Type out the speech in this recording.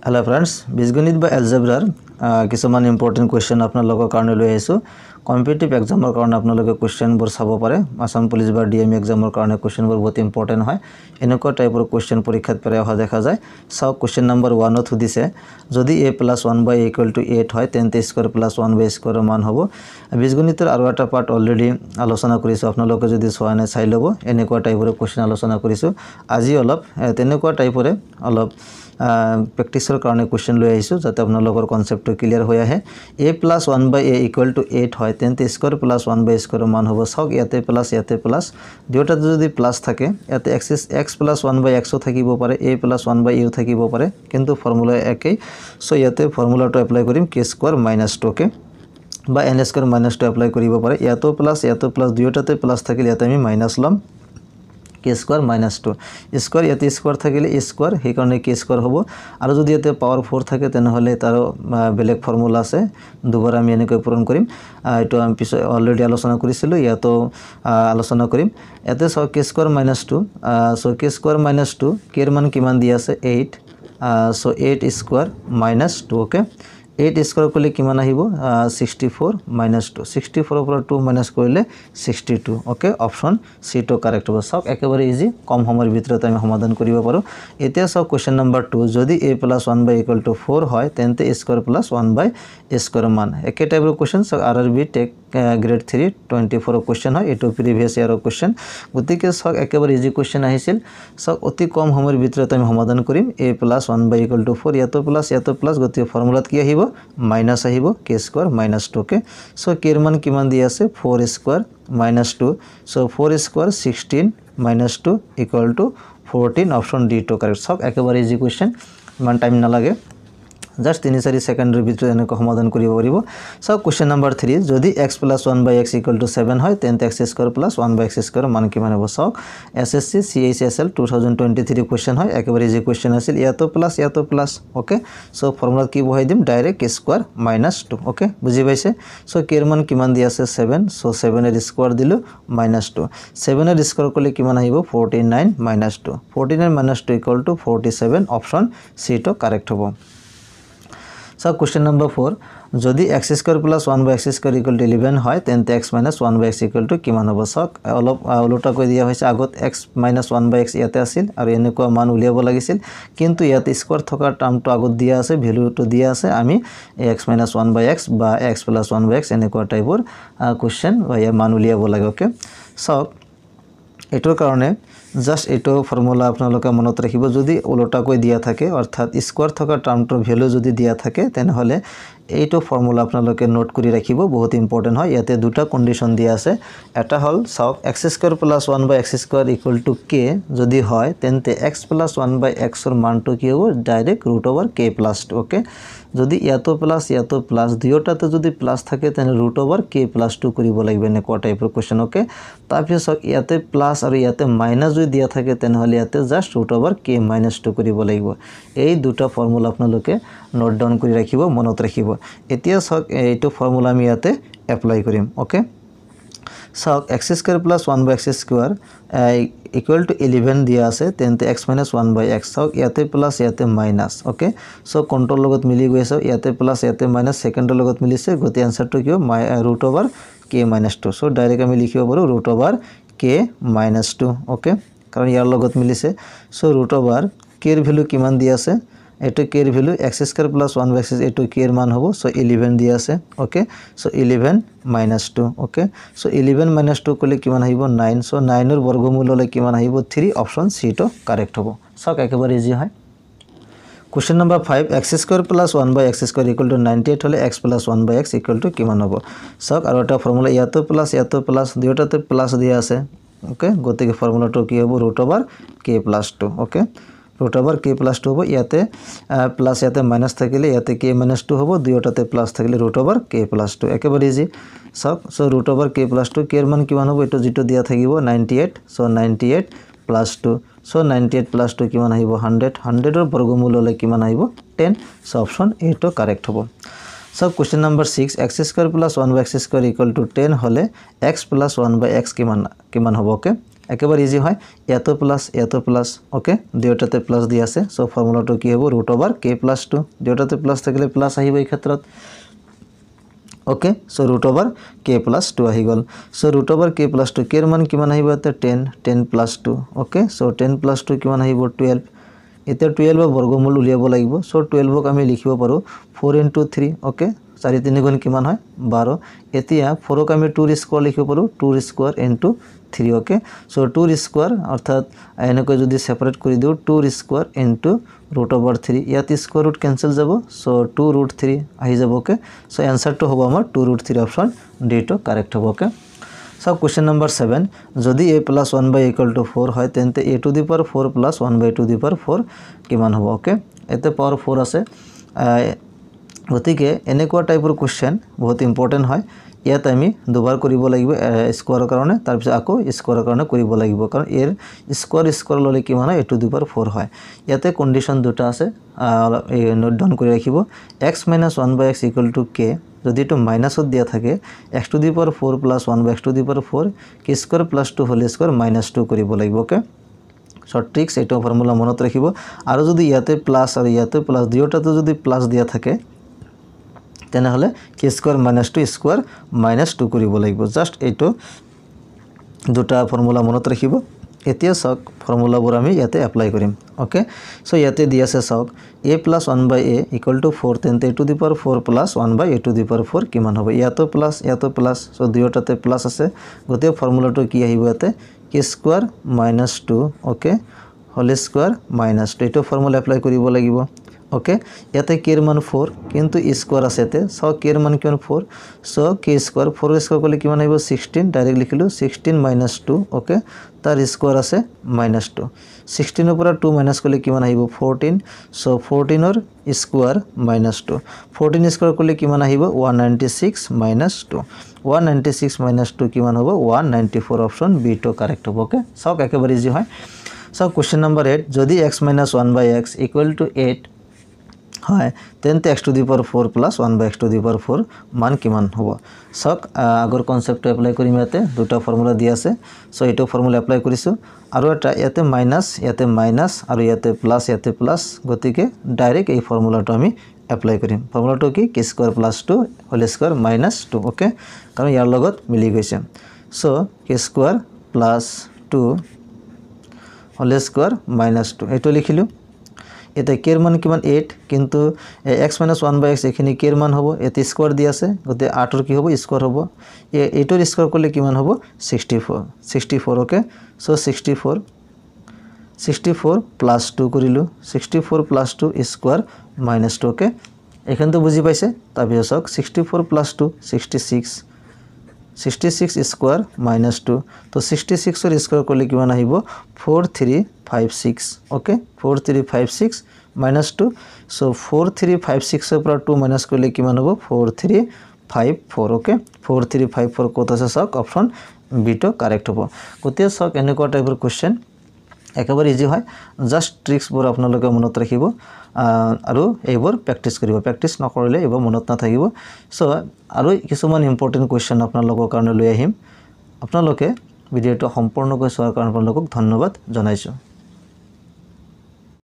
Hello friends, বীজগণিত বা এলজেব্ৰাৰ কিছুমান ইম্পৰ্টেণ্ট কুৱেশ্যন আপোনালোকৰ কাৰণে লৈ আহিছোঁ। কম্পিটিটিভ এক্সামৰ কাৰণে আপোনালোকে কুৱেশ্যনবোৰ চাব পাৰে। আসাম পুলিচ বা ডিএমই এক্সামৰ কাৰণে কুৱেশ্যনবোৰ বহুত ইম্পৰ্টেণ্ট হয়। এনেকুৱা টাইপৰ কুৱেশ্যন পৰীক্ষাত প্ৰায় অহা দেখা যায়। চাওক, কুৱেশ্যন নম্বৰ 1ত সুধিছে, যদি a + 1/a = 8 হয় তেন্তে স্কোয়ার + 1/a স্কোয়াৰৰ মান হ'ব। বীজগণিতৰ আৰু এটা পাৰ্ট অলৰেডি আলোচনা কৰিছোঁ, আপোনালোকে যদি চোৱা নাই চাই ল'ব। এনেকুৱা টাইপৰ কুৱেশ্যন আলোচনা কৰিছোঁ। আজি অলপ তেনেকুৱা টাইপৰে অলপ প্ৰেক্টিছৰ কাৰণে কুৱেশ্যন লৈ আহিছোঁ, যাতে আপোনালোকৰ কনচেপ্টটো ক্লিয়াৰ হৈ আহে। a + 1/a = 8 হয় তেন্তে স্কোয়ার + 1/a স্কোয়াৰৰ মান হ'ব। চাওক, ইয়াতে প্লাছ দুয়োটাতে যদি প্লাছ থাকে, ইয়াতে x + 1/x থাকিব পাৰে, a + 1/a থাকিব পাৰে, কিন্তু ফৰ্মুলা একেই। চ' ইয়াতে ফৰ্মুলাটো এপ্লাই কৰিম k² - 2 বা n² - 2 এপ্লাই কৰিব পাৰে। ইয়াতো প্লাছ দুয়োটাতে প্লাছ থাকিলে ইয়াতে আমি মাইনাছ ল'ম, k² - 2 স্কোয়ার, ইয়াতে স্কোয়ার থাকিলে স্কোয়ার, সেইকাৰণে k² হ'ব। আৰু যদি ইয়াতে পাৱাৰ 4 থাকে তেনেহ'লে তাৰো বেলেগ ফৰ্মুলা আছে, দুবাৰ আমি এনেকৈ পূৰণ কৰিম। এইটো আমি পিছত অলৰেডি আলোচনা কৰিছিলোঁ, ইয়াতো আলোচনা কৰিম। ইয়াতে চাওক k² - 2, চ' k² - 2 কেৰ মান কিমান দি আছে 8, চ' 8 স্কোয়াৰ - 2, অ'কে। 8 স্কোয়াৰ কৰিলে কিমান আহিব 64 - 2, 64ৰ পৰা 2 মাইনাছ কৰিলে 62, অ'কে। অপশ্যন চিটো কাৰেক্ট হ'ব। চাওক, একেবাৰে ইজি, কম সময়ৰ ভিতৰতে আমি সমাধান কৰিব পাৰোঁ। এতিয়া চাওক কুৱেশ্যন নম্বৰ 2, যদি a + 1/a = 4 হয় তেন্তে স্কোয়ার + 1/a স্কোয়াৰৰ মান। একে টাইপৰ কুৱেশ্যন। চাওক, RRB টেক গ্ৰেড 3 24ৰ কুৱেশ্যন হয়, এইটো প্ৰিভিয়াছ ইয়াৰৰ কুৱেশ্যন। গতিকে চাওক, একেবাৰে ইজি কুৱেশ্যন আহিছিল। চাওক, অতি কম সময়ৰ ভিতৰতে আমি সমাধান কৰিম। a + 1/a = 4, ইয়াতো প্লাছ, গতিকে ফৰ্মুলাত কি আহিব মাইনাছ আহিব, k² - 2, চ' কেৰ মান কিমান দি আছে 4² - 2, চ' 4² 16 - 2 = 14, অপশ্যন D2 কাৰেক্ট। চাওক, একেবাৰে ইজি কুৱেশ্যন, ইমান টাইম নালাগে, জাষ্ট 3-4 ছেকেণ্ডৰ ভিতৰত এনেকৈ সমাধান কৰিব পাৰিব। চাওক, কুৱেশ্যন নম্বৰ 3, যদি x + 1/x = 7 হয় তেন্তে x² + 1/x স্কোয়াৰৰ মান কিমান হ'ব। চাওক, SSC CHSL 2023 কুৱেশ্যন হয়, একেবাৰে ইজি কুৱেশ্যন আছিল। ইয়াতো প্লাছ, অ'কে। চ' ফৰ্মুলাত কি বহাই দিম ডাইৰেক্ট k² - 2, অ'কে, বুজি পাইছে। চ' কেৰ মান কিমান দি আছে 7, চ' 7ৰ স্কোয়াৰ দিলোঁ -2, 7ৰ স্কোয়াৰ কৰিলে কিমান আহিব 49 - 2, 49 - 2 = 47, অপশ্যন চিটো কাৰেক্ট হ'ব। চাওক, কুৱেশ্যন নম্বৰ 4, যদি x² + 1/x স্কোয়াৰ = 11 হয় তেন্তে x - 1/x = কিমান হ'ব। চাওক, অলপ ওলোটাকৈ দিয়া হৈছে। আগত x - 1/x ইয়াতে আছিল আৰু এনেকুৱা মান উলিয়াব লাগিছিল, কিন্তু ইয়াতে স্কোয়াৰ থকা টাৰ্মটো আগত দিয়া আছে, ভেলুটো দিয়া আছে। আমি x - 1/x বা x + 1/x এনেকুৱা টাইপৰ কুৱেশ্যন বা ইয়াৰ মান উলিয়াব লাগে, অ'কে। চাওক, এইটোৰ কাৰণে জাষ্ট এইটো ফৰ্মুলা আপোনালোকে মনত ৰাখিব। যদি ওলোটাকৈ দিয়া থাকে, অৰ্থাৎ স্কোয়াৰ থকা টাৰ্মটোৰ ভেলু যদি দিয়া থাকে, তেনেহ'লে এইটো ফৰ্মুলা আপোনালোকে নোট কৰি ৰাখিব, বহুত ইম্পৰ্টেণ্ট হয়। ইয়াতে দুটা কণ্ডিশ্যন দিয়া আছে। এটা হ'ল, চাওক, x² + 1/x স্কোয়াৰ = k যদি হয় তেন্তে x + 1/xৰ মানটো কি হ'ব ডাইৰেক্ট √k + 2, অ'কে। যদি ইয়াতো প্লাছ দুয়োটাতে যদি প্লাছ থাকে তেনে √k + 2 কৰিব লাগিব, এনেকুৱা টাইপৰ কুৱেশ্যন, অ'কে। তাৰপিছত চাওক, ইয়াতে প্লাছ আৰু ইয়াতে মাইনাছ যদি দিয়া থাকে তেনেহ'লে ইয়াতে জাষ্ট √k - 2 কৰিব লাগিব। এই দুটা ফৰ্মুলা আপোনালোকে নোট ডাউন কৰি ৰাখিব, মনত ৰাখিব। এতিয়া চাওক, এইটো ফৰ্মুলা আমি ইয়াতে এপ্লাই কৰিম, অ'কে। চাওক, x² + 1/x স্কোয়াৰ = 11 দিয়া আছে, তেন্তে x - 1/x। চাওক, ইয়াতে প্লাছ ইয়াতে মাইনাছ, অ'কে। চ' কণ্ট্ৰলৰ লগত মিলি গৈ আছে, ইয়াতে প্লাছ ইয়াতে মাইনাছ, ছেকেণ্ডৰ লগত মিলিছে, গতিকে এনচাৰটো কি হ'ব √k - 2। চ' ডাইৰেক্ট আমি লিখিব পাৰোঁ √k - 2, অ'কে, কাৰণ ইয়াৰ লগত মিলিছে। চ' √k ৰ ভেলু কিমান দি আছে, এইটো k ৰ ভেলু x² + 1/x, এইটো k ৰ মান হ'ব। চ' 11 দি আছে, অ'কে। চ' 11 - 2, অ'কে। চ' 11 - 2 কৰিলে কিমান আহিব 9, চ' 9ৰ বৰ্গমূল হ'লে কিমান আহিব 3, অপশ্যন চিটো কাৰেক্ট হ'ব। চাওক, একেবাৰে ইজি হয়। Question number 5, x² + 1/x square = 98 হ'লে x + 1/x = কিমান হ'ব। চাওক, আৰু এটা ফৰ্মুলা, ইয়াতো প্লাছ, দুয়োটাতে প্লাছ দিয়া আছে, অ'কে। গতিকে ফৰ্মুলাটো কি হ'ব √k + 2, অ'কে। √k + 2 হ'ব। ইয়াতে প্লাছ ইয়াতে মাইনাছ থাকিলে ইয়াতে k - 2 হ'ব, দুয়োটাতে প্লাছ থাকিলে √k + 2, একেবাৰে ইজি। চাওক, চ' √k + 2 কেৰ মান কিমান হ'ব, এইটো যিটো দিয়া থাকিব 98, চ' 98 + 2, চ' 98 + 2 কিমান আহিব 100, 100ৰ বৰ্গমূল হ'লে কিমান আহিব 10, চ' অপশ্যন এইটো কাৰেক্ট হ'ব। So question number 6, x square plus 1 by x square equal to 10 হলে x plus 1 by x কিমান হ'ব, okay? একেবাৰে ইজি হয় ইয়াতো প্লাস ওকে দুয়োটাতে প্লাস দি আছে সো ফর্মুলাটো কি হ'ব √k+2 দুয়োটাতে প্লাস থাকিলে প্লাস আহিব এই ক্ষেত্ৰত ওকে সো √k+2 আহি গল সো √k+2 কেৰ মান কিমান আহিব তে 10 + 2 ওকে সো 10 + 2 কিমান আহিব 12 এতিয়া 12 বৰ্গমূল উলিয়াব লাগিব সো 12 ক আমি লিখিব পাৰো 4 * 3 ওকে 4 3 গুণ কিমান হয় 12 এতিয়া 4 ক আমি 2 ৰ স্কয়াৰ লিখিব পাৰো 2 ৰ স্কয়াৰ * 3 ওকে সো 2 ৰ স্কয়াৰ অৰ্থাৎ এনেকৈ যদি সেপাৰেট কৰি দিও 2 ৰ স্কয়াৰ * √3 ইয়াত স্কয়াৰ ৰুট ক্যান্সেল যাব সো 2√3 আহি যাব ওকে সো आंसरটো হ'ব আমাৰ 2√3 অপশন ডি টো কারেক্ট হ'ব ওকে সো কোশ্চেন নাম্বার 7 যদি a + 1/a = 4 হয় তেন্তে a to the power 4 + 1/2 to the power 4 কিমান হ'ব ওকে এতে পাওয়ার 4 আছে গতিকে এনেকুৱা টাইপৰ কোশ্চেন বহুত ইম্পৰ্টেন্ট হয় ইয়াত আমি দুবাৰ কৰিব লাগিব স্কয়াৰৰ কাৰণে তাৰ পিছত আকৌ স্কয়াৰৰ কাৰণে কৰিব লাগিব কাৰণ এৰ স্কয়াৰ ললে কিমান হয় a to the power 4 হয় ইয়াতে কন্ডিশন দুটা আছে নোট ডাউন কৰি ৰাখিব x - 1/x = k যদি এটো মাইনাসত দিয়া থাকে x to the power 4 + 1/x to the power 4 k² + 2 whole square -2 কৰিব লাগিব ওকে শৰ্ট ট্ৰিক্স এটা ফৰ্মুলা মনত ৰাখিব আৰু যদি ইয়াতে প্লাস আৰু ইয়াতে প্লাস দুয়োটাতে যদি প্লাস দিয়া থাকে তেনেহলে k² - 2 -2 কৰিব লাগিব জাস্ট এইটো দুটা ফৰ্মুলা মনত ৰাখিব এতিয়া সক ফৰ্মুলাবোৰ আমি ইয়াতে এপ্লাই কৰিম ওকে সো ইয়াতে দি আছে সক a + 1/a = 4 তেন্তে a to the power 4 + 1/a to the power 4 কিমান হ'ব ইয়াতো প্লাস সো দুয়োটাতে প্লাস আছে গতে ফর্মুলাটো কি আহিব ইয়াতে k² - 2 ওকে হোল স্কয়ার -2 এটো ফর্মুলা এপ্লাই কৰিব লাগিব ওকে ইয়াতে k এর মান 4 কিন্তু স্কয়ার আছে তে সো k এর মান কিমান 4 সো k² 4 এর স্কয়ার করলে কিমান আহিব 16 ডাইরেক্ট লিখিলো 16 - 2 ওকে তার স্কয়ার আছে -2 16 এর পৰা 2 মাইনাস করলে কিমান আহিব 14 সো 14 এর স্কয়ার -2 14 স্কয়ার করলে কিমান আহিব 196 - 2 196 - 2 কিমান হ'ব 194 অপশন বি টো কারেক্ট হ'ব ওকে সো একেবারে ইজি হয় সো কোশ্চেন নাম্বার 8 যদি x - 1/x = 8 হয় তেন্তে x to the power 4 + 1/x to the power 4 মান কিমান হ'ব সক আগৰ কনসেপ্ট এপ্লাই কৰিম ইয়াতে দুটা ফৰ্মুলা দি আছে সো এটো ফৰ্মুলা এপ্লাই কৰিছো আৰু এটা ইয়াতে মাইনাস আৰু ইয়াতে প্লাস গতিকে ডাইৰেক্ট এই ফৰ্মুলাটো আমি এপ্লাই কৰিম ফৰ্মুলাটো কি k² + 2 হোল স্কয়াৰ -2 ওকে কাৰণ ইয়াৰ লগত মিলি গৈছে সো k² + 2 হোল স্কয়ার -2 এটো লিখিলো এটা k এর মান কিমান 8 কিন্তু x - 1/x এখানে k এর মান হবে এতে স্কয়ার দি আছে গতে 8 এর কি হবে স্কয়ার হবে এটোর স্কয়ার করলে কিমান হবে 64 ওকে সো 64 + 2 করিলো 64 + 2 স্কয়ার -2 ওকে এখন তো বুঝি পাইছে তারপর সক 64 + 2 66 স্কয়ার -2 তো 66 এর স্কয়ার করলে কিমান আহিব 4356 ওকে 4356 -2 সো 4356 এর পৰা 2 মাইনাস করলে কিমান হ'ব 4354 ওকে 4354 কত আছে সক অপশন বি টো কারেক্ট হ'ব গতে সক এনেকুৱা টাইপৰ কোশ্চেন একেবাৰে ইজি হয় জাস্ট ট্ৰিক্স বোৰ আপোনালোকে মনত ৰাখিব আৰু এইবোৰ প্ৰ্যাকটিছ কৰিব প্ৰ্যাকটিছ নকৰিলে এইবোৰ মনত নাথাকিব সো আৰু কিছুমান ইম্পৰ্টেন্ট কোশ্চেন আপোনালোকৰ কাৰণে লৈ আহিম আপোনালোকে ভিডিওটো সম্পূৰ্ণকৈ চোৱাৰ কাৰণে আপোনালোকক ধন্যবাদ জনাইছো